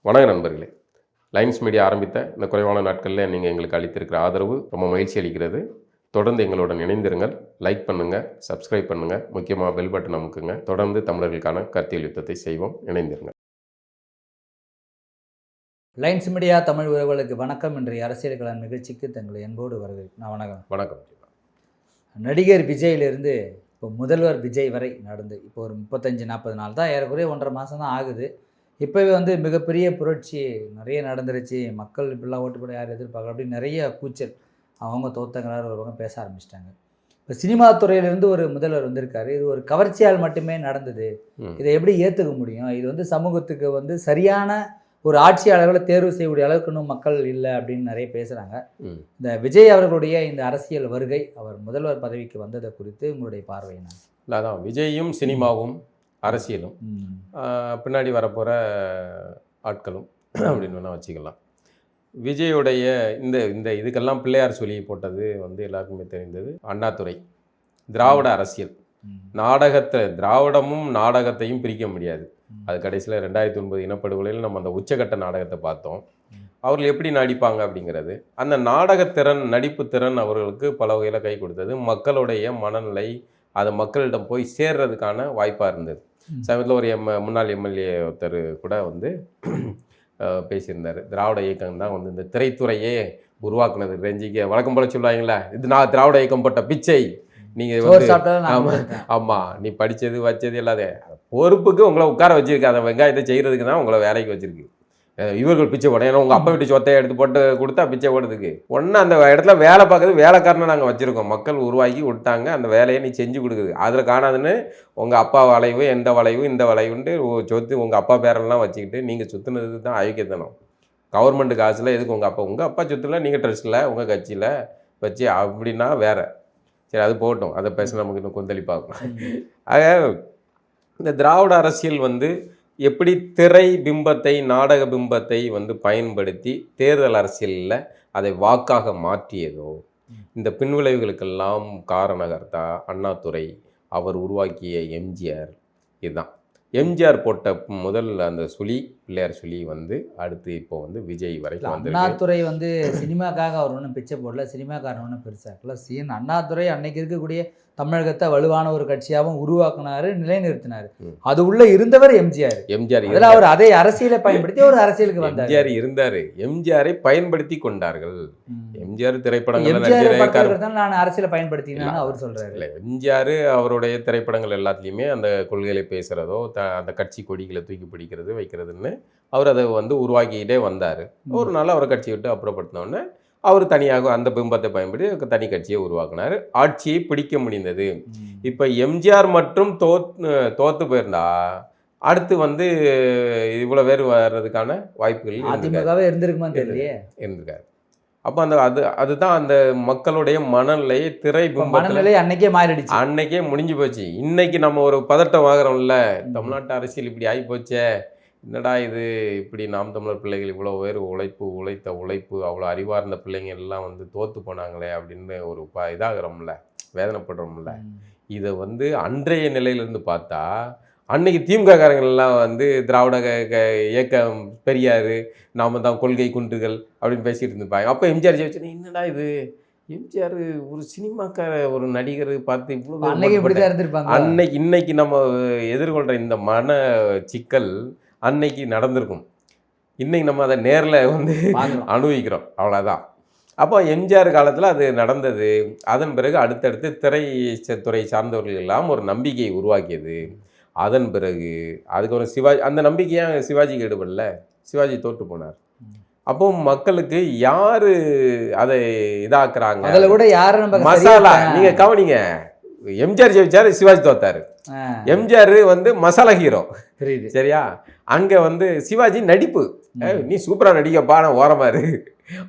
வணக்கம் நண்பர்களே. Lines media ஆரம்பித்த இந்த குறைவான நாட்களில் நீங்கள் எங்களுக்கு அளித்திருக்கிற ஆதரவு ரொம்ப மகிழ்ச்சி அளிக்கிறது. தொடர்ந்து எங்களுடன் இணைந்திருங்கள். லைக் பண்ணுங்கள், சப்ஸ்கிரைப் பண்ணுங்கள், முக்கியமாக பெல் பட்டன் அமுக்குங்க. தொடர்ந்து தமிழர்களுக்கான கருத்தியல் யுத்தத்தை செய்வோம். இணைந்திருங்கள். லைன்ஸ் மீடியா தமிழ் உறவுகளுக்கு வணக்கம். இன்றைய அரசியல் கலன் நிகழ்ச்சிக்கு தங்களை அன்போடு வரவேற்கிறேன். வணக்கம். வணக்கம். நடிகர் விஜயிலிருந்து இப்போ முதல்வர் விஜய் வரை நடந்து இப்போ ஒரு 35-40 நாள் தான், ஏறக்குறைய 1.5 மாதம் தான் ஆகுது. இப்போவே மிகப்பெரிய புரட்சி நிறைய நடந்துருச்சு. மக்கள் இப்படிலாம் ஓட்டு போட யார் எதிர்பார்க்கல அப்படின்னு நிறைய கூச்சல். அவங்க தோத்தங்களார் ஒரு பக்கம் பேச ஆரம்பிச்சிட்டாங்க. இப்போ சினிமா துறையிலேருந்து ஒரு முதல்வர் வந்திருக்காரு. இது ஒரு கவர்ச்சியால் மட்டுமே நடந்தது. இதை எப்படி ஏற்றுக்க முடியும்? இது சமூகத்துக்கு சரியான ஒரு ஆட்சியாளர்களை தேர்வு செய்யக்கூடிய அளவுக்கு இன்னும் மக்கள் இல்லை அப்படின்னு நிறைய பேசுகிறாங்க. இந்த விஜய் அவர்களுடைய இந்த அரசியல் வருகை, அவர் முதல்வர் பதவிக்கு வந்ததை குறித்து உங்களுடைய பார்வை என்ன? அதான் விஜயும் சினிமாவும் அரசியலும் பின்னாடி வரப்போகிற ஆட்களும் அப்படின்னு வேணால் வச்சுக்கலாம். விஜயுடைய இந்த இதுக்கெல்லாம் பிள்ளையார் சொல்லி போட்டது எல்லாருக்குமே தெரிந்தது. அண்ணாதுரை திராவிட அரசியல் திராவிடமும் நாடகத்தையும் பிரிக்க முடியாது. அது கடைசியில் 2009 இனப்படுகொலையில் நம்ம அந்த உச்சகட்ட நாடகத்தை பார்த்தோம். அவர்கள் எப்படி நடிப்பாங்க அப்படிங்கிறது, அந்த நாடகத்திறன், நடிப்பு திறன் அவர்களுக்கு பல வகையில் கை கொடுத்தது. மக்களுடைய மனநிலை அது மக்களிடம் போய் சேர்றதுக்கான வாய்ப்பாக இருந்தது. சமயத்தில் ஒரு முன்னாள் எம்எல்ஏ ஒருத்தர் கூட பேசியிருந்தார். திராவிட இயக்கம் தான் இந்த திரைத்துறையே உருவாக்குனது. ரஞ்சிக்கு வழக்கம் போல சொல்லுவாங்களே, இது நான் திராவிட இயக்கம் போட்ட பிச்சை, நீங்கள் ஆமாம் நீ படித்தது வச்சது இல்லாத பொறுப்புக்கு உங்களை உட்கார வச்சிருக்கு. அந்த வெங்காயத்தை செய்கிறதுக்கு தான் உங்களை வேலைக்கு வச்சிருக்கு. இவர்கள் பிச்சை போட, ஏன்னா உங்கள் அப்பா வீட்டு சொத்தையை எடுத்து போட்டு கொடுத்தா பிச்சை போடுறதுக்கு ஒன்று அந்த இடத்துல வேலை பார்க்குறது வேலைக்காரனை நாங்கள் வச்சுருக்கோம். மக்கள் உருவாக்கி விட்டாங்க, அந்த வேலையை நீ செஞ்சு கொடுக்குது. அதில் காணாதுன்னு உங்கள் அப்பா வளைவு, எந்த வளைவு, இந்த வளைவுன்ட்டு சொத்து உங்கள் அப்பா பேரெல்லாம் வச்சுக்கிட்டு நீங்கள் சுற்றுனதுக்கு தான் அயோக்கியத்தனம். கவர்மெண்ட் காசில் எதுக்கு உங்கள் அப்பா சொத்துல நீங்கள் ட்ரஸ்ட்டில் உங்கள் கட்சியில் வச்சு அப்படின்னா வேறு. சரி, அது போகட்டும், அதை பேச நமக்கு இன்னும் கொந்தளிப்பாகும். ஆக இந்த திராவிட அரசியல் எப்படி திரை பிம்பத்தை, நாடக பிம்பத்தை பயன்படுத்தி தேர்தல் அரசியலில் அதை வாக்காக மாற்றியதோ, இந்த பின்விளைவுகளுக்கெல்லாம் காரணகர்த்தா அண்ணாதுரை, அவர் உருவாக்கிய எம்ஜிஆர். இதுதான் எம்ஜிஆர் போட்ட முதல் அந்த பிள்ளையார் சுழி அடுத்து இப்போ விஜய் வரைக்கும் வந்து. அண்ணாதுரை சினிமாக்காக அவர் ஒன்றும் பிச்சை போடல, சினிமாக்காரன் ஒன்றும் பெருசாக்கல. அண்ணாதுரை அன்னைக்கு இருக்கக்கூடிய தமிழகத்தை வலுவான ஒரு கட்சியாகவும் உருவாக்குனாரு, நிலைநிறுத்தினார். அது உள்ள இருந்தவர் எம்ஜிஆர். அவர் அதை அரசியலை பயன்படுத்தி ஒரு அரசியலுக்கு வந்தார். எம்ஜிஆர் இருந்தார், எம்ஜிஆரை பயன்படுத்தி கொண்டார்கள். எம்ஜிஆர் திரைப்படங்கள் நான் அரசியலை பயன்படுத்தினான்னு அவர் சொல்றாரு. இல்லை, எம்ஜிஆர் அவருடைய திரைப்படங்கள் எல்லாத்துலேயுமே அந்த கொள்கைகளை பேசுகிறதோ, அந்த கட்சி கொடிகளை தூக்கி பிடிக்கிறது வைக்கிறதுன்னு அவர் அதை உருவாக்கிக்கிட்டே வந்தார். ஒரு நாள் அவரை கட்சி விட்டு அப்புறப்படுத்தினோடனே அவர் தனியாக அந்த பிம்பத்தை பயன்படுத்தி தனி கட்சியை உருவாக்குனார். ஆட்சியை பிடிக்க முடிந்தது. இப்போ எம்ஜிஆர் மட்டும் தோத்து போயிருந்தா அடுத்து இவ்வளோ பேர் வர்றதுக்கான வாய்ப்புகள் இருந்திருக்குமா தெரியலையே, இருந்திருக்காரு. அப்போ அதுதான் அந்த மக்களுடைய மனநிலையை, திரை மனநிலை அன்னைக்கே மாறிடுச்சு, அன்னைக்கே முடிஞ்சு போச்சு. இன்னைக்கு நம்ம ஒரு பதட்டம் ஆகிறோம்ல, தமிழ்நாட்டு அரசியல் இப்படி ஆகி போச்சே, என்னடா இது இப்படி நாம் தமிழர் பிள்ளைகள் இவ்வளோ பேர் உழைத்த உழைப்பு, அவ்வளோ அறிவார்ந்த பிள்ளைங்க எல்லாம் தோற்று போனாங்களே அப்படின்னு ஒரு இதாகிறோம்ல, வேதனைப்படுறோம்ல. இதை அன்றைய நிலையிலேருந்து பார்த்தா அன்னைக்கு திமுககாரங்கள்லாம் திராவிட இயக்கம், பெரியார், நாம தான் கொள்கை குன்றுகள் அப்படின்னு பேசிகிட்டு இருந்துப்பாங்க. அப்போ எம்ஜிஆர் ஜெயிச்சு, என்னடா இது எம்ஜிஆர் ஒரு சினிமாக்கார ஒரு நடிகர் பார்த்து இவ்வளோ இன்னைக்கு நம்ம எதிர்கொள்கிற இந்த மன சிக்கல் அன்னைக்கு நடந்திருக்கும். இன்னைக்கு நம்ம அதை நேரில் அனுபவிக்கிறோம், அவ்வளோதான். அப்போ எம்ஜிஆர் காலத்தில் அது நடந்தது. அதன் பிறகு அடுத்தடுத்து திரைத்துறை சார்ந்தவர்கள் எல்லாம் ஒரு நம்பிக்கையை உருவாக்கியது. அதன் பிறகு அதுக்கு ஒரு சிவாஜி, அந்த நம்பிக்கையாக சிவாஜிக்கு ஈடுபடல, சிவாஜி தோற்று போனார். அப்போ மக்களுக்கு யாரு அதை இதாக்குறாங்க, அதில் கூட யாரு மசாலா. நீங்க கவனிங்க, எம்ஜிஆர் ஜெயிச்சாரு, சிவாஜி தோத்தாரு. எம்ஜிஆர் மசாலா ஹீரோ, சரியா? அங்க சிவாஜி நடிப்பு, நீ சூப்பரா நடிக்கப்பா, நான் ஓரமாரு.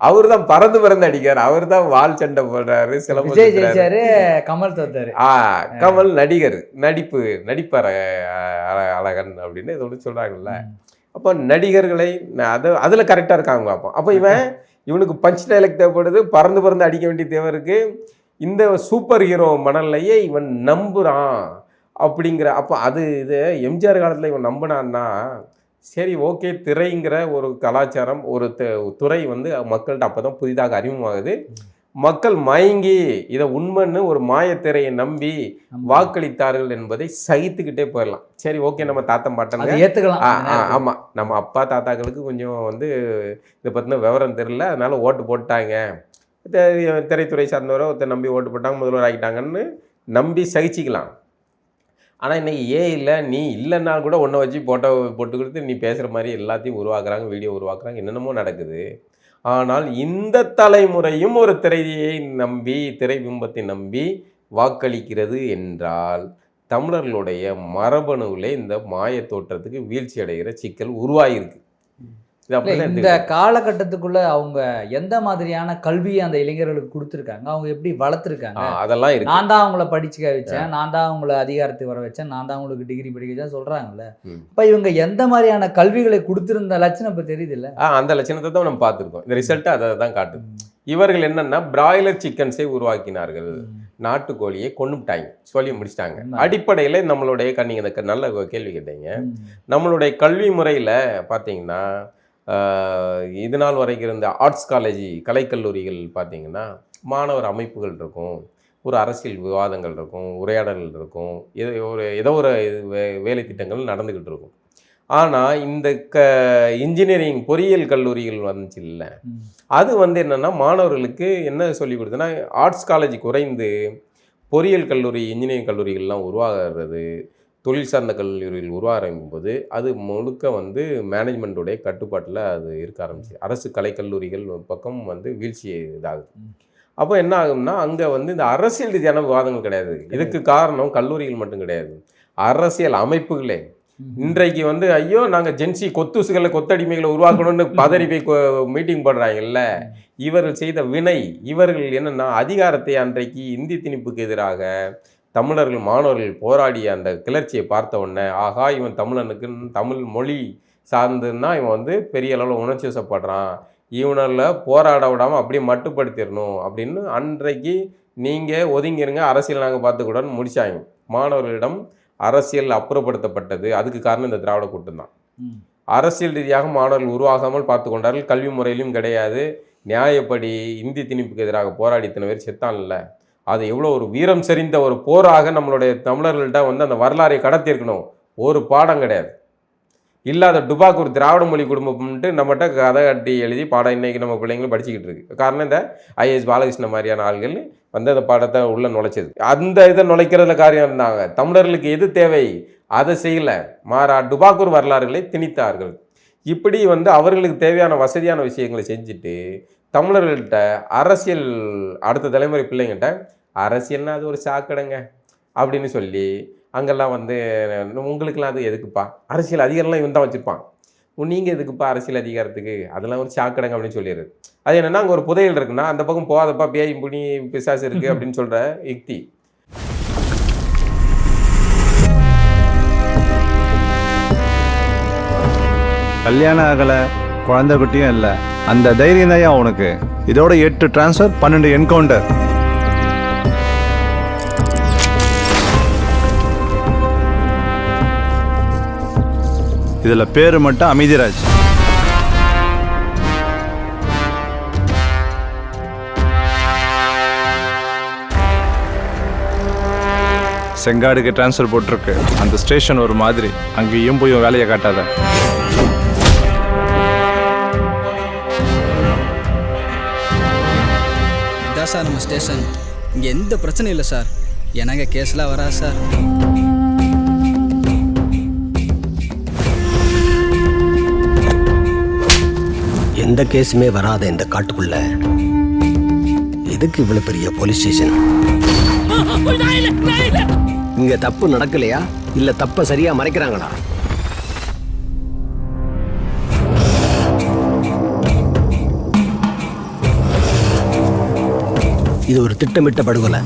அவரு தான் பறந்து அடிக்காரு, அவர் தான் வால் சண்டை போடுறாரு, சிலம்பு. கமல் தோத்தாரு. கமல் நடிகர், நடிப்பார் அழகன் அப்படின்னு இதோட சொல்றாங்கல்ல. அப்போ நடிகர்களை அதில் கரெக்டாக இருக்காங்க பார்ப்போம். அப்போ இவனுக்கு பஞ்ச் டைலாக் தேவைப்படுது, பறந்து அடிக்க வேண்டிய தேவை இருக்குது. இந்த சூப்பர் ஹீரோ மனநிலையை இவன் நம்புகிறான் அப்படிங்கிற. அப்போ இது எம்ஜிஆர் காலத்தில் இவன் நம்பினான்னா சரி ஓகே, திரைங்கிற ஒரு கலாச்சாரம், ஒரு துறை வந்து மக்கள்கிட்ட அப்போ தான் புதிதாக அறிமுகமாகுது. மக்கள் மயங்கி இதை உண்மைன்னு ஒரு மாயத்திரையை நம்பி வாக்களித்தார்கள் என்பதை சகித்துக்கிட்டே போயிடலாம். சரி ஓகே, நம்ம தாத்தா பாட்டங்க ஏற்றுக்கலாம். ஆமாம், நம்ம அப்பா தாத்தாக்களுக்கு கொஞ்சம் வந்து இதை பற்றின விவரம் தெரியல, அதனால ஓட்டு போட்டாங்க, திரைத்துறை சார்ந்தவரை ஒருத்தர் நம்பி ஓட்டு போட்டாங்க, முதல்வர் ஆகிட்டாங்கன்னு நம்பி சகிச்சிக்கலாம். ஆனால் இன்றைக்கி இல்லை, நீ இல்லைன்னா கூட ஒன்றை வச்சு போட்டு கொடுத்து நீ பேசுகிற மாதிரி எல்லாத்தையும் உருவாக்குறாங்க, வீடியோ உருவாக்குறாங்க, என்னென்னமோ நடக்குது. ஆனால் இந்த தலைமுறையும் ஒரு திரையை நம்பி, திரை பிம்பத்தை நம்பி வாக்களிக்கிறது என்றால் தமிழர்களுடைய மரபணுவிலே இந்த மாய தோற்றத்துக்கு வீழ்ச்சி அடைகிற சிக்கல் உருவாகிருக்கு. இந்த காலகட்டத்துக்குள்ள அவங்க எந்த மாதிரியான கல்வியை அந்த இளைஞர்களுக்கு கொடுத்துருக்காங்க, அவங்க எப்படி வளர்த்துருக்காங்க, அதெல்லாம் இருக்கு. நான் தான் அவங்கள படிச்சுக்க வச்சேன், நான் தான் அவங்கள அதிகாரத்துக்கு வர வச்சேன், நான் தான் அவங்களுக்கு டிகிரி படிக்க வச்சேன் சொல்றாங்கல்ல. இப்போ இவங்க எந்த மாதிரியான கல்விகளை கொடுத்துருந்த லட்சணம் இப்போ தெரியுது இல்லை? அந்த லட்சணத்தை தான் நம்ம பார்த்துருக்கோம். இந்த ரிசல்ட்டு அதை தான் காட்டுது. இவர்கள் என்னன்னா பிராய்லர் சிக்கன்ஸை உருவாக்கினார்கள், நாட்டுக்கோழியை கொண்டுட்டாங்க, சொல்லி முடிச்சிட்டாங்க. அடிப்படையில் நம்மளுடைய நீங்கள் நல்ல கேள்வி கேட்டீங்க. நம்மளுடைய கல்வி முறையில் பார்த்தீங்கன்னா இது நாள் வரைக்கும் இருந்த ஆர்ட்ஸ் காலேஜ், கலைக்கல்லூரிகள் பார்த்தீங்கன்னா மாணவர் அமைப்புகள் இருக்கும், ஒரு அரசியல் விவாதங்கள் இருக்கும், உரையாடல்கள் இருக்கும், ஏதோ ஒரு வேலை திட்டங்கள் நடந்துக்கிட்டு இருக்கும். ஆனால் இந்த இன்ஜினியரிங் பொறியியல் கல்லூரிகள் வந்துச்சு இல்லை, அது வந்து என்னென்னா மாணவர்களுக்கு என்ன சொல்லி கொடுத்தோன்னா, ஆர்ட்ஸ் காலேஜ் குறைந்து பொறியியல் கல்லூரி, இன்ஜினியரிங் கல்லூரிகள்லாம் உருவாகிறது, தொழில் சார்ந்த கல்லூரிகள் உருவாகும் போது அது முழுக்க வந்து மேனேஜ்மெண்ட்டுடைய கட்டுப்பாட்டில் அது இருக்க ஆரம்பிச்சு, அரசு கலைக்கல்லூரிகள் பக்கம் வந்து வீழ்ச்சி இதாகுது. அப்போ என்ன ஆகும்னா, அங்கே வந்து இந்த அரசியல் ரீதியான விவாதங்கள் கிடையாது. இதுக்கு காரணம் கல்லூரிகள் மட்டும் கிடையாது, அரசியல் அமைப்புகளே. இன்றைக்கு வந்து ஐயோ நாங்கள் ஜென்சி கொத்துசுகளை, கொத்தடிமைகளை உருவாக்கணும்னு பதறி போய் மீட்டிங் போடுறாங்கல்ல, இவர்கள் செய்த வினை. இவர்கள் என்னென்னா அதிகாரத்தை அன்றைக்கு இந்தி திணிப்புக்கு எதிராக தமிழர்கள் மாணவர்கள் போராடிய அந்த கிளர்ச்சியை பார்த்த உடனே, ஆகா இவன் தமிழனுக்கு தமிழ் மொழி சார்ந்துன்னா இவன் வந்து பெரிய அளவில் உணர்ச்சி வசப்படுறான், இவனில் போராட விடாமல் அப்படியே மட்டுப்படுத்திடணும் அப்படின்னு அன்றைக்கு நீங்கள் ஒதுங்கிருங்க, அரசியல் நாங்கள் பார்த்துக்கூடாதுன்னு முடிச்சாங்க. மாணவர்களிடம் அரசியல் அப்புறப்படுத்தப்பட்டது. அதுக்கு காரணம் இந்த திராவிட கூட்டம் தான். அரசியல் ரீதியாக மாணவர்கள் உருவாகாமல் பார்த்து கொண்டார்கள். கல்வி முறையிலும் கிடையாது. நியாயப்படி இந்தி திணிப்புக்கு எதிராக போராடி இத்தனை பேர் செத்தான் இல்லை, அது எவ்வளோ ஒரு வீரம் செறிந்த ஒரு போராக நம்மளுடைய தமிழர்கள்ட்ட வந்து அந்த வரலாறை கடத்தியிருக்கணும். ஒரு பாடம் கிடையாது. இல்லாத டுபாக் ஒரு திராவிட மொழி குடும்பம்ன்ட்டு நம்மகிட்ட கதை கட்டி எழுதி பாடம் இன்றைக்கி நம்ம பிள்ளைங்களும் படிச்சுக்கிட்டு இருக்கு. காரணம் இந்த ஐஏஎஸ் பாலகிருஷ்ணன் மாதிரியான ஆள்கள் வந்து அந்த பாடத்தை உள்ளே நுழைச்சது. அந்த இதை நுழைக்கிறதுல காரியம் இருந்தாங்க. தமிழர்களுக்கு எது தேவை அதை செய்யலை, மாறா டுபாக்கூர் வரலாறுகளை திணித்தார்கள். இப்படி வந்து அவர்களுக்கு தேவையான வசதியான விஷயங்களை செஞ்சுட்டு தமிழர்கள்ட்ட அரசியல், அடுத்த தலைமுறை பிள்ளைங்கிட்ட அரசியல்னா அது ஒரு சாக்கடைங்க அப்படின்னு சொல்லி அங்கெல்லாம் வந்து உங்களுக்கெல்லாம் அது எதுக்குப்பா, அரசியல் அதிகாரம்லாம் இவன் தான் வச்சுருப்பான், நீங்கள் எதுக்குப்பா அரசியல் அதிகாரத்துக்கு, அதெல்லாம் ஒரு சாக்கடைங்க அப்படின்னு சொல்லிடுறது. அது என்னென்னா அங்கே ஒரு புதையல் இருக்குன்னா அந்த பக்கம் போகாதப்பா, பேய் புனி பிசாசு இருக்குது அப்படின்னு சொல்கிற யுக்தி. கல்யாணம் ஆகலை, குழந்தை குட்டியும் இல்லை, அந்த தைரியம் தான் உனக்கு. இதோட 8 டிரான்ஸ்ஃபர், 12 என்கவுண்டர். இதுல பேரு மட்டும் அமைதிராஜ். செங்காடுக்கு டிரான்ஸ்ஃபர் போட்டிருக்கு. அந்த ஸ்டேஷன் ஒரு மாதிரி, அங்கேயும் போய் வேலையை காட்டாத. இதான் சார் நம்ம ஸ்டேஷன். இங்கே எந்த பிரச்சனையும் இல்லை சார். எனக்கு கேஸ்லாம் வரா சார். எந்த கேஸுமே வராத இந்த காட்டுக்குள்ள எதுக்கு இவ்வளவு பெரிய போலீஸ் ஸ்டேஷன்? இங்க தப்பு நடக்கலையா இல்ல தப்ப சரியா மறைக்கிறாங்களா? இது ஒரு திட்டமிட்ட படுகொலை.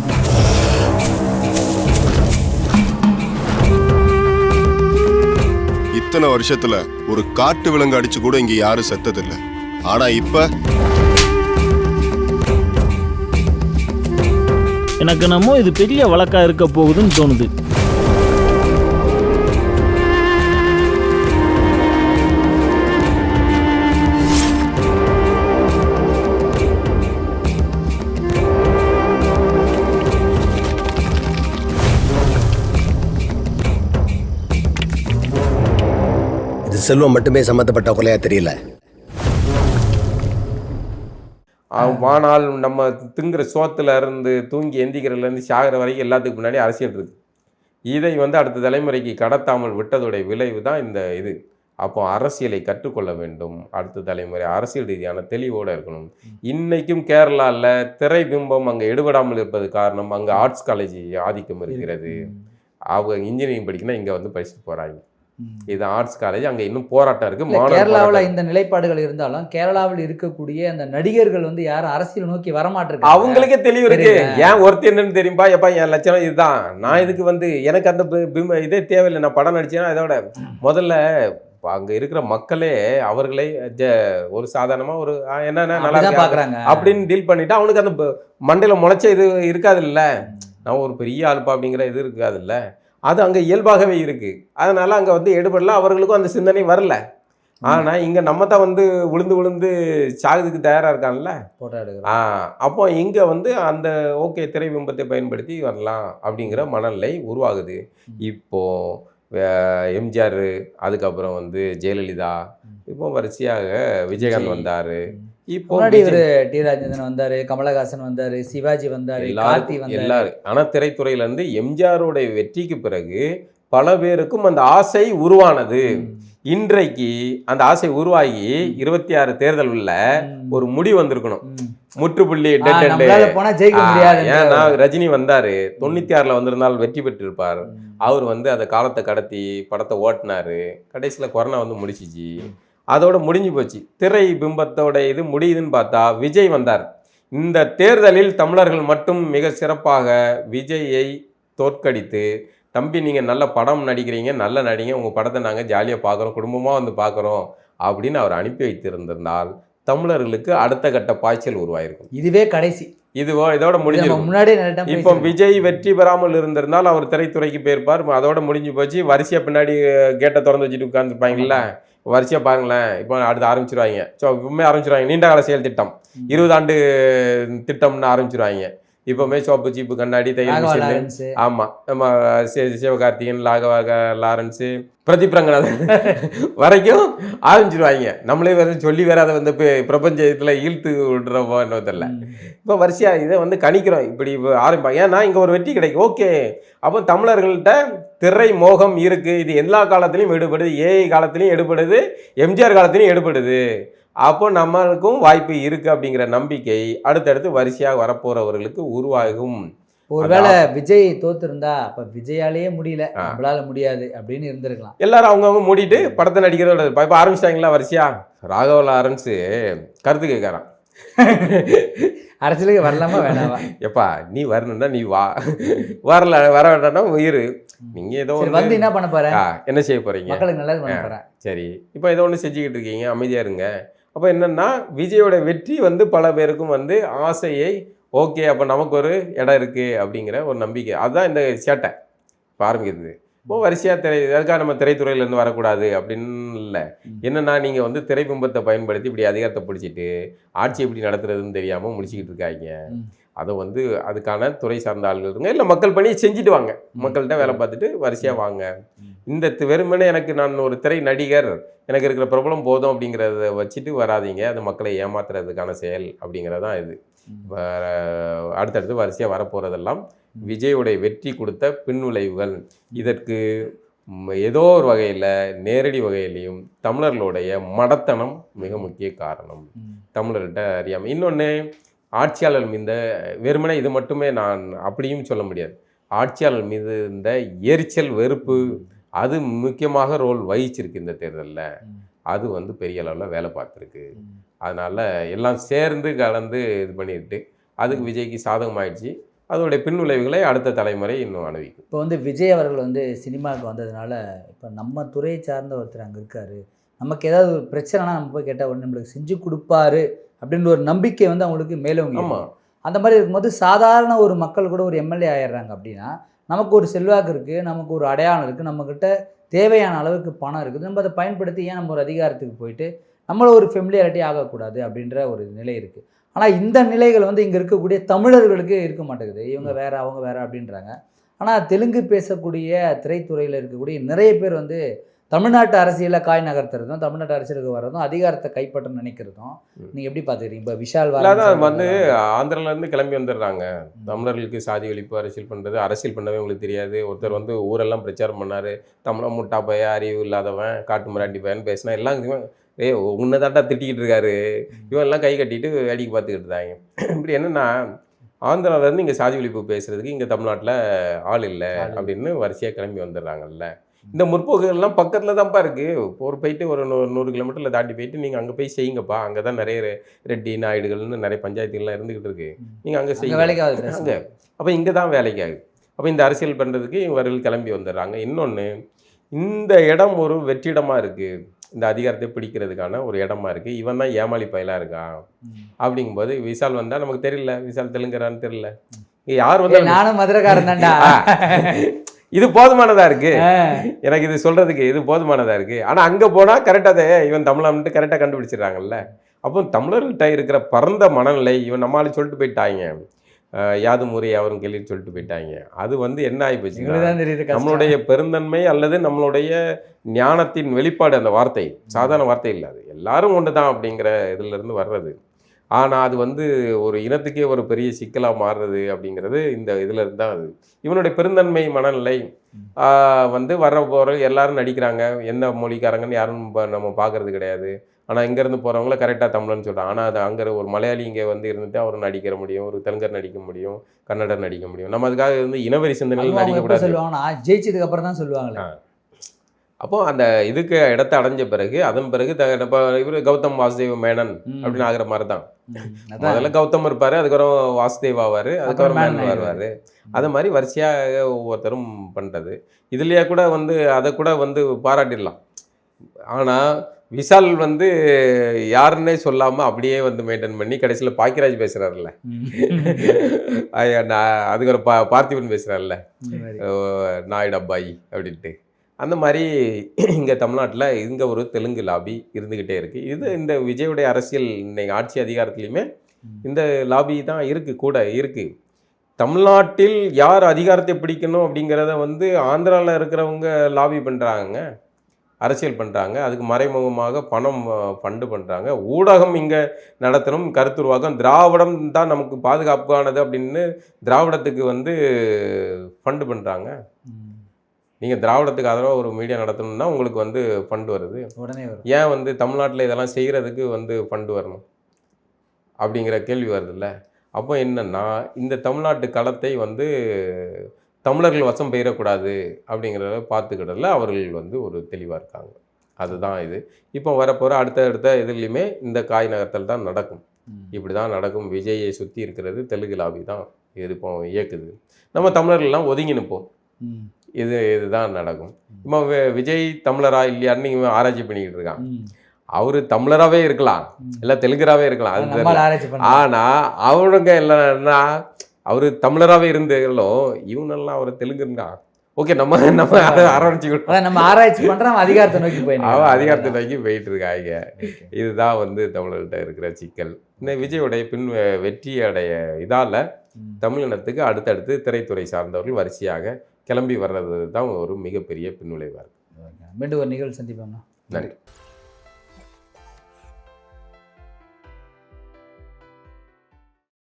இத்தனை வருஷத்துல ஒரு காட்டு விலங்கு அடிச்சு கூட இங்க யாரும் செத்ததில்லை. ஆனா இப்ப எனக்கு நம்ம இது பெரிய வழக்கா இருக்க போகுதுன்னு தோணுது. செல்வம் மட்டுமே சம்மந்தப்பட்ட கொலையா தெரியல. ஆனால் நம்ம திங்குற சோத்துல இருந்து தூங்கி எந்திக்கிறதுல இருந்து சாகிற வரைக்கும் எல்லாத்துக்கு முன்னாடி அரசியல் இருக்கு. இதை வந்து அடுத்த தலைமுறைக்கு கடத்தாமல் விட்டதுடைய விளைவு தான் இந்த இது. அப்போ அரசியலை கற்றுக்கொள்ள வேண்டும். அடுத்த தலைமுறை அரசியல் ரீதியான தெளிவோடு இருக்கணும். இன்னைக்கும் கேரளாவில் திரை பிம்பம் அங்கே எடுபடாமல் இருப்பது காரணம், அங்கே ஆர்ட்ஸ் காலேஜ் ஆதிக்கம் இருக்கிறது. அவங்க இன்ஜினியரிங் படிக்கணும், இங்கே வந்து படிச்சுட்டு போகிறாங்க. இது ஆர்ட்ஸ் காலேஜ், அங்கே இன்னும் போராட்டம் இருக்குது. கேரளாவில் இந்த நிலைப்பாடுகள் இருந்தாலும் கேரளாவில் இருக்கக்கூடிய அந்த நடிகர்கள் வந்து யாரும் அரசியல் நோக்கி வரமாட்டிருக்காங்க. அவங்களுக்கே தெளிவு இருக்கு. ஏன் ஒருத்தர் என்னன்னு தெரியும்பா, எப்பா என் லட்சணம் இதுதான், நான் இதுக்கு வந்து எனக்கு அந்த இதே தேவையில்லை, நான் படம் நடிச்சேன்னா இதோட முதல்ல அங்க இருக்கிற மக்களே அவர்களே ஒரு சாதாரணமா ஒரு என்னன்னா நல்லா பாக்குறாங்க அப்படின்னு டீல் பண்ணிட்டு அவனுக்கு அந்த மண்டையில முளைச்ச இது இருக்காது இல்ல, நான் ஒரு பெரிய ஆள்பா அப்படிங்கிற இது இருக்காது இல்ல, அது அங்க இயல்பாகவே இருக்கு. அதனால அங்க வந்து எடுபடல, அவர்களுக்கும் அந்த சிந்தனை வரல. ஆனா இங்க நம்ம தான் வந்து விழுந்து விழுந்து சாகுதுக்கு தயாரா இருக்கான்ல போட்டோ எடுக்கிறோம். அப்போ இங்க வந்து அந்த ஓகே திரை பிம்பத்தை பயன்படுத்தி வரலாம் அப்படிங்கிற மனநிலை உருவாகுது. இப்போ எம்ஜிஆர், அதுக்கப்புறம் வந்து ஜெயலலிதா, இப்போ வரிசையாக விஜயகாந்த் வந்தாரு, இப்போ டி ராஜேந்திரன் வந்தாரு, கமலஹாசன் வந்தாரு, சிவாஜி வந்தாரு, எல்லாரும். ஆனா திரைத்துறையில இருந்து எம்ஜிஆருடைய வெற்றிக்கு பிறகு பல பேருக்கும் அந்த ஆசை உருவானது. இன்றைக்கு அந்த ஆசை உருவாகி 26 தேர்தல் உள்ள ஒரு முடிவு வந்திருக்கணும், முற்றுப்புள்ளி. ஏன்னா ரஜினி வந்தாரு, 96ல வந்திருந்தால் வெற்றி பெற்று இருப்பார். அவர் வந்து அந்த காலத்தை கடத்தி படத்தை ஓட்டினாரு, கடைசியில கொரோனா வந்து முடிச்சிச்சு, அதோட முடிஞ்சு போச்சு. திரை பிம்பத்தோட இது முடியுதுன்னு பார்த்தா விஜய் வந்தார். இந்த தேர்தலில் தமிழர்கள் மட்டும் மிக சிறப்பாக விஜயை தோற்கடித்து, தம்பி நீங்கள் நல்ல படம் நடிக்கிறீங்க, நல்ல நடிங்க, உங்கள் படத்தை நாங்கள் ஜாலியாக பார்க்குறோம், குடும்பமாக வந்து பார்க்குறோம் அப்படின்னு அவர் அனுப்பி வைத்திருந்தால் தமிழர்களுக்கு அடுத்த கட்ட பாய்ச்சல் உருவாயிருக்கும். இதுவே கடைசி, இதோட முடிஞ்சிருக்கும். முன்னாடி இப்போ விஜய் வெற்றி பெறாமல் இருந்திருந்தால் அவர் திரைத்துறைக்கு போயிருப்பார், அதோட முடிஞ்சு போச்சு. வரிசையா பின்னாடி கேட்டை திறந்து வச்சுட்டு உட்காந்துருப்பாங்கல்ல, வரிசையா பாருங்களேன். இப்போ அடுத்து ஆரம்பிச்சிருவாங்க. ஸோ இப்பவுமே ஆரம்பிச்சிருவாங்க நீண்ட கால செயல் திட்டம், 20 ஆண்டு திட்டம்னு ஆரம்பிச்சிருவாங்க. இப்போவுமே சோப்பு சீப்பு கண்ணாடி தையல் மிஷின், ஆமாம், நம்ம சிவகார்த்திகேயன், லாரன்ஸு, பிரதீப் ரங்கநாதன் வரைக்கும் ஆரம்பிச்சிருவாங்க. நம்மளே வேறு சொல்லி வேற அதை வந்து பிரபஞ்சத்தில் ஈழ்த்து விடுறோமோ என்ன தெரியல. இப்போ வரிசையாக இதை வந்து கணிக்கிறோம், இப்படி ஆரம்பிப்பாங்க. ஏன்னா இங்கே ஒரு வெற்றி கிடைக்கும். ஓகே, அப்போ தமிழர்கள்ட்ட திரை மோகம் இருக்குது. இது எல்லா காலத்துலையும் எடுபடுது, ஏஐ காலத்துலையும் எடுபடுது, எம்ஜிஆர் காலத்துலையும் எடுபடுது. அப்போ நம்மளுக்கும் வாய்ப்பு இருக்குது அப்படிங்கிற நம்பிக்கை அடுத்தடுத்து வரிசையாக வரப்போகிறவர்களுக்கு உருவாகும். ஒருவேளை விஜய் தோத்துருந்தா அப்போ விஜயாலேயே முடியல, நம்மளால முடியாது அப்படின்னு இருந்திருக்கலாம். எல்லாரும் அவங்கவுங்க மூடிட்டு படத்தை நடிக்கிறதோட இப்போ ஆரம்பிச்சிட்டாங்களா வரிசையா. ராகவ லாரன்ஸு கருத்து கேட்குறான், அரசியலுக்கு வரலாமா வேணாமா, எப்பா நீ வரணும்னா நீ வா, வர வேண்டாம்னா உயிர். நீங்கள் ஏதோ வந்து என்ன பண்ண போற, என்ன செய்ய போறீங்க, மக்களுக்கு நல்லது பண்ண போறேன். சரி, இப்போ ஏதோ ஒன்று செஞ்சுக்கிட்டு இருக்கீங்க, அமைதியாக இருங்க. அப்போ என்னன்னா விஜயோட வெற்றி வந்து பல பேருக்கும் வந்து ஆசையை, ஓகே அப்போ நமக்கு ஒரு இடம் இருக்குது அப்படிங்கிற ஒரு நம்பிக்கை. அதுதான் இந்த சேட்டை இப்போ ஆரம்பிக்கிறது. இப்போ வரிசையாக அதுக்காக நம்ம திரைத்துறையிலேருந்து வரக்கூடாது அப்படின்னு இல்லை. என்னென்னா நீங்கள் வந்து திரைபிம்பத்தை பயன்படுத்தி இப்படி அதிகாரத்தை பிடிச்சிட்டு ஆட்சி எப்படி நடத்துறதுன்னு தெரியாமல் முடிச்சுக்கிட்டு இருக்காங்க. அதை வந்து அதுக்கான துறை சார்ந்த ஆள்கள் இருங்க, இல்லை மக்கள் பணியை செஞ்சுட்டு வாங்க, மக்கள்கிட்ட வேலை பார்த்துட்டு வரிசையாக வாங்க. இந்த வெறுமனே எனக்கு நான் ஒரு திரை நடிகர், எனக்கு இருக்கிற பிரபலம் போதும் அப்படிங்கிறத வச்சுட்டு வராதிங்க, அது மக்களை ஏமாத்துறதுக்கான செயல் அப்படிங்கிறதான் இது. அடுத்தடுத்து வரிசையாக வரப்போகிறதெல்லாம் விஜயோடைய வெற்றி கொடுத்த பின்விளைவுகள். இதற்கு ஏதோ ஒரு வகையில் நேரடி வகையிலையும் தமிழர்களுடைய மடத்தனம் மிக முக்கிய காரணம். தமிழர்கிட்ட அறியாமல். இன்னொன்று, ஆட்சியாளர் மீது வெறுமனே இது மட்டுமே நான் அப்படியும் சொல்ல முடியாது. ஆட்சியாளர் மீது இந்த எரிச்சல், வெறுப்பு, அது முக்கியமாக ரோல் வகிச்சிருக்கு இந்த தேர்தலில். அது வந்து பெரிய அளவில் வேலை பார்த்துருக்கு. அதனால் எல்லாம் சேர்ந்து கலந்து இது பண்ணிட்டு அதுக்கு விஜய்க்கு சாதகமாயிடுச்சு. அதோடைய பின்விளைவுகளை அடுத்த தலைமுறை இன்னும் அனுபவிக்கும். இப்போ வந்து விஜய் அவர்கள் வந்து சினிமாவுக்கு வந்ததுனால இப்போ நம்ம துறையை சார்ந்த ஒருத்தர் அங்கே இருக்கார், நமக்கு ஏதாவது ஒரு பிரச்சனைனா நம்ம போய் கேட்டால் உடனே நம்மளுக்கு செஞ்சு கொடுப்பாரு அப்படின்ற ஒரு நம்பிக்கை வந்து அவங்களுக்கு மேலவங்க. ஆமாம், அந்த மாதிரி இருக்கும்போது சாதாரண ஒரு மக்கள் கூட ஒரு எம்எல்ஏ ஆயிடுறாங்க அப்படின்னா நமக்கு ஒரு செல்வாக்கு இருக்குது, நமக்கு ஒரு அடையாளம் இருக்குது, நம்மக்கிட்ட தேவையான அளவுக்கு பணம் இருக்குது, நம்ம அதை பயன்படுத்தி ஏன் நம்ம ஒரு அதிகாரத்துக்கு போயிட்டு நம்மளை ஒரு ஃபெமிலியாரிட்டி ஆகக்கூடாது அப்படின்ற ஒரு நிலை இருக்குது. ஆனால் இந்த நிலைகள் வந்து இங்கே இருக்கக்கூடிய தமிழர்களுக்கு இருக்க மாட்டேங்குது. இவங்க வேறு, அவங்க வேறு அப்படின்றாங்க. ஆனால் தெலுங்கு பேசக்கூடிய திரைத்துறையில் இருக்கக்கூடிய நிறைய பேர் வந்து தமிழ்நாட்டு அரசியலில் காய் நகர்த்துறதும் தமிழ்நாட்டு அரசியலுக்கு வர்றதும் அதிகாரத்தை கைப்பற்ற நினைக்கிறதும் நீங்கள் எப்படி பார்த்துக்கிறீங்க? இப்போ விஷால் இல்லாதான் வந்து ஆந்திராலேருந்து கிளம்பி வந்துடுறாங்க. தமிழர்களுக்கு சாதி ஒழிப்பு அரசியல் பண்ணுறது, அரசியல் பண்ணவே உங்களுக்கு தெரியாது. ஒருத்தர் வந்து ஊரெல்லாம் பிரச்சாரம் பண்ணார், தமிழன் முட்டா பைய, அறிவு இல்லாதவன், காட்டு மிராண்டி பையன் பேசினா எல்லாம் உன்னதாட்டா திட்டிக்கிட்டு இருக்காரு. இவன் எல்லாம் கை கட்டிட்டு வேடிக்கை பார்த்துக்கிட்டு இருந்தாங்க. இப்படி என்னென்னா ஆந்திராவிலேருந்து இங்கே சாதி ஒழிப்பு பேசுகிறதுக்கு இங்கே தமிழ்நாட்டில் ஆள் இல்லை அப்படின்னு வரிசையாக கிளம்பி வந்துடுறாங்கல்ல. இந்த முற்போக்குகள்லாம் பக்கத்தில் தான்ப்பா இருக்குது. போயிட்டு ஒரு 100 கிலோமீட்டரில் தாண்டி போயிட்டு நீங்கள் அங்கே போய் செய்யுங்கப்பா. அங்கே தான் நிறைய ரெட்டி நாயுடுகள்னு நிறைய பஞ்சாயத்துகள்லாம் இருந்துக்கிட்டு இருக்கு. நீங்கள் அங்கே செய்யுங்க வேலைக்காக அங்கே. அப்போ இங்கே தான் வேலைக்காகுது. அப்போ இந்த அரசியல் பண்ணுறதுக்கு இவர்கள் கிளம்பி வந்துடுறாங்க. இன்னொன்று, இந்த இடம் ஒரு வெற்றிடமாக இருக்குது, இந்த அதிகாரத்தை பிடிக்கிறதுக்கான ஒரு இடமா இருக்குது. இவன் தான் ஏமாளி பயலாக இருக்கான் அப்படிங்கும்போது விஷால் வந்தால் நமக்கு தெரியல, விஷால் தெலுங்குறான்னு தெரியல. யார் வந்து நானும் மதுரைக்காரன் தான்டா, இது போதுமானதாக இருக்குது எனக்கு இது சொல்கிறதுக்கு, இது போதுமானதாக இருக்குது. ஆனால் அங்கே போனால் கரெக்டாக இவன் தமிழன்ட்டு கரெக்டாக கண்டுபிடிச்சிடுறாங்கல்ல. அப்போ தமிழர்கிட்ட இருக்கிற பரந்த மனநிலை இவன் நம்மளால சொல்லிட்டு போயிட்டாங்க, யாதும் ஊரே யாவரும் கேள்வின்னு சொல்லிட்டு போயிட்டாங்க. அது வந்து என்ன ஆகிப்போச்சு, நம்மளுடைய பெருந்தன்மை அல்லது நம்மளுடைய ஞானத்தின் வெளிப்பாடு. அந்த வார்த்தை சாதாரண வார்த்தை இல்லை, அது எல்லாரும் ஒன்று தான் அப்படிங்கிற இதுலேருந்து வர்றது. ஆனால் அது வந்து ஒரு இனத்துக்கே ஒரு பெரிய சிக்கலாக மாறுறது அப்படிங்கிறது இந்த இதில் இருந்து தான். அது இவனுடைய பெருந்தன்மை மனநிலை வந்து வர்ற போகிற எல்லாரும் நடிக்கிறாங்க. எந்த மொழிக்காரங்கன்னு யாரும் நம்ம பார்க்கறது கிடையாது. ஆனால் இங்கேருந்து போகிறவங்கள கரெக்டாக தமிழன்னு சொல்கிறாங்க. ஆனால் அது அங்கே ஒரு மலையாளி இங்கே வந்து இருந்துட்டு அவர் நடிக்கிற முடியும், ஒரு தெலுங்கர் நடிக்க முடியும், கன்னடர் நடிக்க முடியும். நம்ம அதுக்காக வந்து இனவெறி சிந்தனைகள் நடிக்கக்கூடாது. சொல்லுவாங்கன்னா ஜெயிச்சதுக்கு அப்புறம் தான் சொல்லுவாங்களே. அப்போ அந்த இதுக்கு இடத்த அடைஞ்ச பிறகு அதன் பிறகு இவர் கௌதம் வாசுதேவ மேனன் அப்படின்னு ஆகிற மாதிரி தான். முதல்ல கௌதம் இருப்பார், அதுக்கப்புறம் வாசுதேவ் ஆவார், அதுக்கப்புறம் மேனன் வருவார். அது மாதிரி வரிசையாக ஒவ்வொருத்தரும் பண்ணுறது. இதுலேயே கூட வந்து அதை கூட வந்து பாராட்டிடலாம். ஆனால் விஷால் வந்து யாருன்னே சொல்லாமல் அப்படியே வந்து மெயின்டைன் பண்ணி கடைசியில் பாக்கியராஜ் பேசுகிறாருல்ல, அதுக்கு ஒரு பார்த்திபன் பேசுகிறாருல்ல, நாயுடு அப்பாயி அப்படின்ட்டு. அந்த மாதிரி இங்கே தமிழ்நாட்டில் இங்கே ஒரு தெலுங்கு லாபி இருந்துக்கிட்டே இருக்குது. இது இந்த விஜயுடைய அரசியல் இன்னைக்கு ஆட்சி அதிகாரத்துலேயுமே இந்த லாபி தான் இருக்குது, கூட இருக்குது. தமிழ்நாட்டில் யார் அதிகாரத்தை பிடிக்கணும் அப்படிங்கிறத வந்து ஆந்திராவில் இருக்கிறவங்க லாபி பண்ணுறாங்க, அரசியல் பண்ணுறாங்க. அதுக்கு மறைமுகமாக பணம் ஃபண்டு பண்ணுறாங்க. ஊடகம் இங்கே நடத்தணும், கருத்துருவாக்கம். திராவிடம் தான் நமக்கு பாதுகாப்பானது அப்படின்னு திராவிடத்துக்கு வந்து ஃபண்டு பண்ணுறாங்க. நீங்கள் திராவிடத்துக்கு ஆதரவாக ஒரு மீடியா நடத்தணும்னா உங்களுக்கு வந்து ஃபண்டு வருது, உடனே வரும். ஏன் வந்து தமிழ்நாட்டில் இதெல்லாம் செய்கிறதுக்கு வந்து ஃபண்டு வரணும் அப்படிங்கிற கேள்வி வருதுல்ல. அப்போ என்னென்னா இந்த தமிழ்நாட்டு களத்தை வந்து தமிழர்கள் வசம் பெயரக்கூடாது அப்படிங்கிறத பார்த்துக்கிட்டதில் அவர்கள் வந்து ஒரு தெளிவாக இருக்காங்க. அதுதான் இது. இப்போ வரப்போகிற அடுத்த இதுலேயுமே இந்த காய் நகர்த்தல் தான் நடக்கும். இப்படி தான் நடக்கும். விஜயை சுற்றி இருக்கிறது தெலுங்கு லாபி தான் இருப்போம், இயக்குது. நம்ம தமிழர்கள்லாம் ஒதுங்கி நிற்போம். இதுதான் நடக்கும். இப்போ விஜய் தமிழரா இல்லையான்னு இவன் ஆராய்ச்சி பண்ணிக்கிட்டு இருக்கான். அவரு தமிழராகவே இருக்கலாம், இல்லை தெலுங்கராகவே இருக்கலாம், அது. ஆனால் அவனுங்க இல்லைன்னா அவரு தமிழராகவே இருந்தாலும் இவனெல்லாம் அவர் தெலுங்குங்க. ஓகே, நம்ம ஆரம்பிச்சுக்கிட்டோம், நம்ம ஆராய்ச்சி பண்ணுறோம், அதிகாரத்தை நோக்கி அவன் அதிகாரத்தை நோக்கி போயிட்டு இருக்காங்க. இதுதான் வந்து தமிழர்கிட்ட இருக்கிற சிக்கல். இந்த விஜயோடைய வெற்றி அடைய இதால் தமிழினத்துக்கு அடுத்தடுத்து திரைத்துறை சார்ந்தவர்கள் வரிசையாக கிளம்பி வர்றது தான் ஒரு மிகப்பெரிய பின்விளைவாக இருக்குது. மீண்டும் ஒரு நிகழ்வு சந்திப்போம்னா. நன்றி.